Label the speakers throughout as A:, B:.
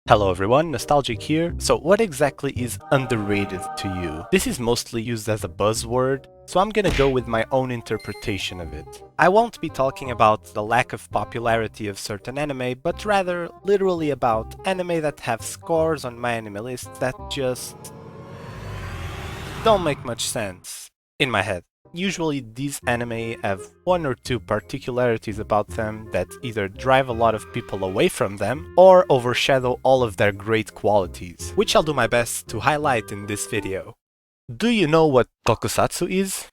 A: Hello everyone, Nostalgic here. So what exactly is underrated to you? This is mostly used as a buzzword, so I'm gonna go with my own interpretation of it. I won't be talking about the lack of popularity of certain anime, but rather literally about anime that have scores on my anime list that just don't make much sense in my head. Usually these anime have one or two particularities about them that either drive a lot of people away from them or overshadow all of their great qualities, which I'll do my best to highlight in this video. Do you know what Tokusatsu is?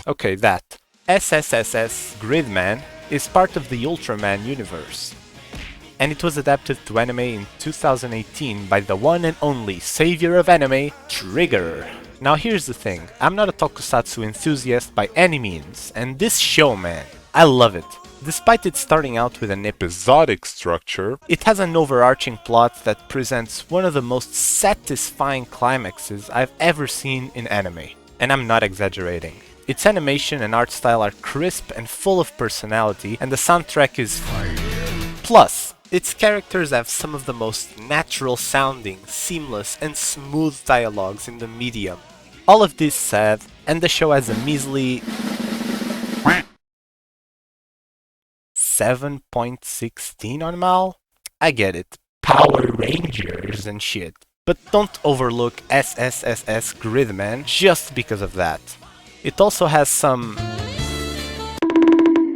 A: Okay, that. SSSS.Gridman is part of the Ultraman universe, and it was adapted to anime in 2018 by the one and only savior of anime, Trigger. Now here's the thing, I'm not a Tokusatsu enthusiast by any means, and this show, man, I love it. Despite it starting out with an episodic structure, it has an overarching plot that presents one of the most satisfying climaxes I've ever seen in anime. And I'm not exaggerating. Its animation and art style are crisp and full of personality, and the soundtrack is fire. Plus, its characters have some of the most natural sounding, seamless and smooth dialogues in the medium. All of this said, and the show has a measly 7.16 on Mal? I get it, Power Rangers and shit. But don't overlook SSSS.Gridman just because of that. It also has some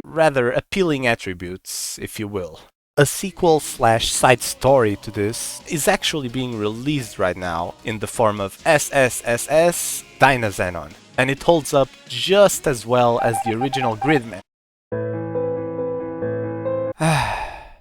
A: rather appealing attributes, if you will. A sequel/side story to this is actually being released right now in the form of SSSS.Dynazenon, and it holds up just as well as the original Gridman.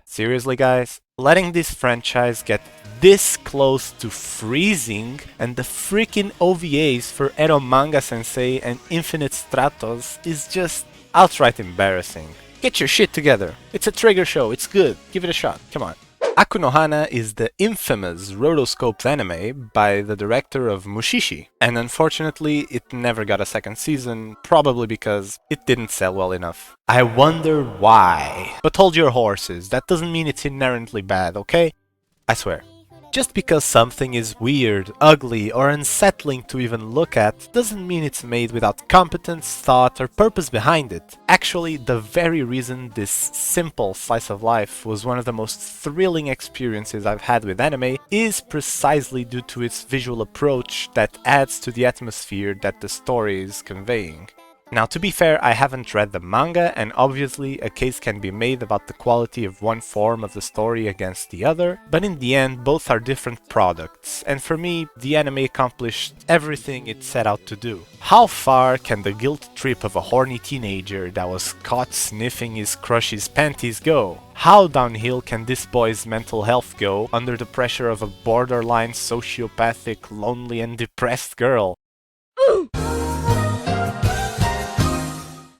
A: Seriously guys, letting this franchise get this close to freezing, and the freaking OVAs for Ero Manga Sensei and Infinite Stratos is just outright embarrassing. Get your shit together. It's a Trigger show, it's good. Give it a shot, come on. Aku no Hana is the infamous rotoscoped anime by the director of Mushishi, and unfortunately it never got a second season, probably because it didn't sell well enough. I wonder why. But hold your horses, that doesn't mean it's inherently bad, okay? I swear. Just because something is weird, ugly, or unsettling to even look at doesn't mean it's made without competence, thought, or purpose behind it. Actually, the very reason this simple slice of life was one of the most thrilling experiences I've had with anime is precisely due to its visual approach that adds to the atmosphere that the story is conveying. Now, to be fair, I haven't read the manga, and obviously a case can be made about the quality of one form of the story against the other, but in the end, both are different products, and for me, the anime accomplished everything it set out to do. How far can the guilt trip of a horny teenager that was caught sniffing his crush's panties go? How downhill can this boy's mental health go under the pressure of a borderline sociopathic, lonely and depressed girl?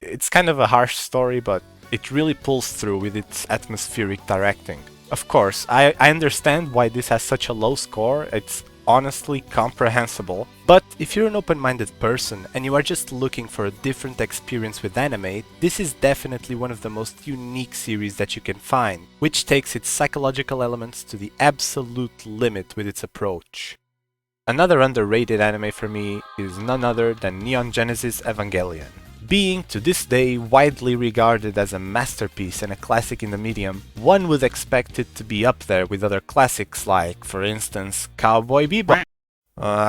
A: It's kind of a harsh story, but it really pulls through with its atmospheric directing. Of course, I understand why this has such a low score, it's honestly comprehensible, but if you're an open-minded person and you are just looking for a different experience with anime, this is definitely one of the most unique series that you can find, which takes its psychological elements to the absolute limit with its approach. Another underrated anime for me is none other than Neon Genesis Evangelion. Being, to this day, widely regarded as a masterpiece and a classic in the medium, one would expect it to be up there with other classics like, for instance, Cowboy Bebop.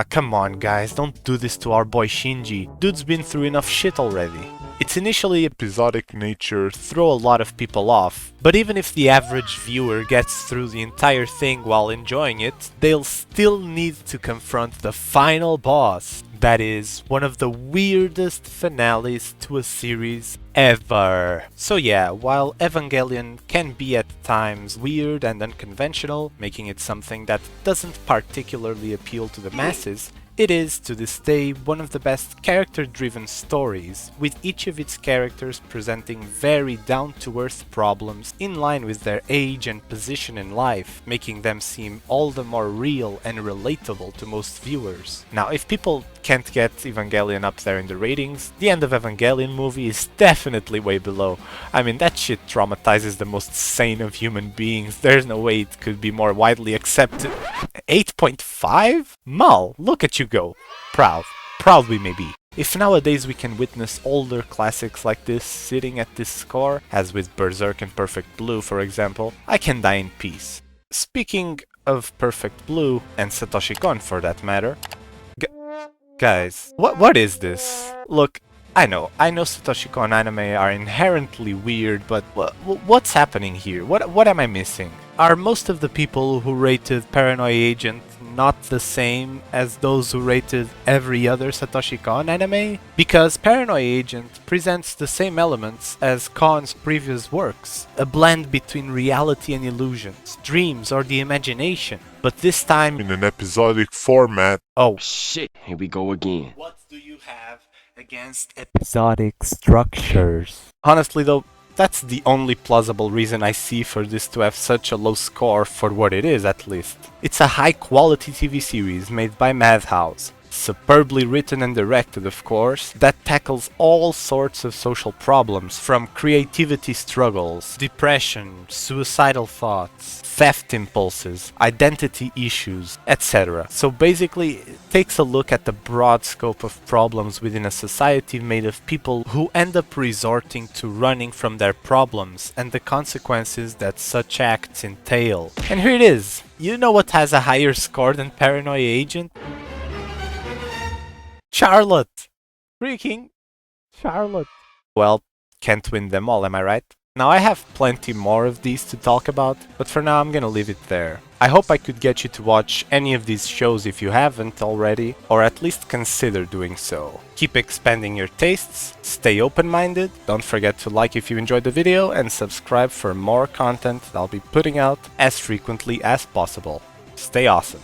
A: Come on guys, don't do this to our boy Shinji. Dude's been through enough shit already. Its initially episodic nature throw a lot of people off, but even if the average viewer gets through the entire thing while enjoying it, they'll still need to confront the final boss. That is one of the weirdest finales to a series ever. So yeah, while Evangelion can be at times weird and unconventional, making it something that doesn't particularly appeal to the masses, It is, to this day, one of the best character-driven stories, with each of its characters presenting very down-to-earth problems in line with their age and position in life, making them seem all the more real and relatable to most viewers. Now, if people can't get Evangelion up there in the ratings, the end of Evangelion movie is definitely way below. I mean, that shit traumatizes the most sane of human beings. There's no way it could be more widely accepted. 8.5? Mal, look at you go. Proud. Proud we may be. If nowadays we can witness older classics like this sitting at this score, as with Berserk and Perfect Blue for example, I can die in peace. Speaking of Perfect Blue, and Satoshi Kon for that matter, guys, what is this? Look, I know Satoshi Kon anime are inherently weird, but what's happening here? What am I missing? Are most of the people who rated Paranoia Agent not the same as those who rated every other Satoshi Kon anime? Because Paranoia Agent presents the same elements as Kon's previous works, a blend between reality and illusions, dreams or the imagination, but this time
B: in an episodic format.
A: Oh
C: shit, here we go again.
A: What do you have against episodic structures? Honestly though, that's the only plausible reason I see for this to have such a low score, for what it is at least. It's a high quality TV series made by Madhouse, superbly written and directed of course, that tackles all sorts of social problems, from creativity struggles, depression, suicidal thoughts, theft impulses, identity issues, etc. So basically, it takes a look at the broad scope of problems within a society made of people who end up resorting to running from their problems and the consequences that such acts entail. And here it is! You know what has a higher score than Paranoia Agent? Charlotte! Freaking Charlotte! Well, can't win them all, am I right? Now I have plenty more of these to talk about, but for now I'm gonna leave it there. I hope I could get you to watch any of these shows if you haven't already, or at least consider doing so. Keep expanding your tastes, stay open-minded, don't forget to like if you enjoyed the video, and subscribe for more content that I'll be putting out as frequently as possible. Stay awesome.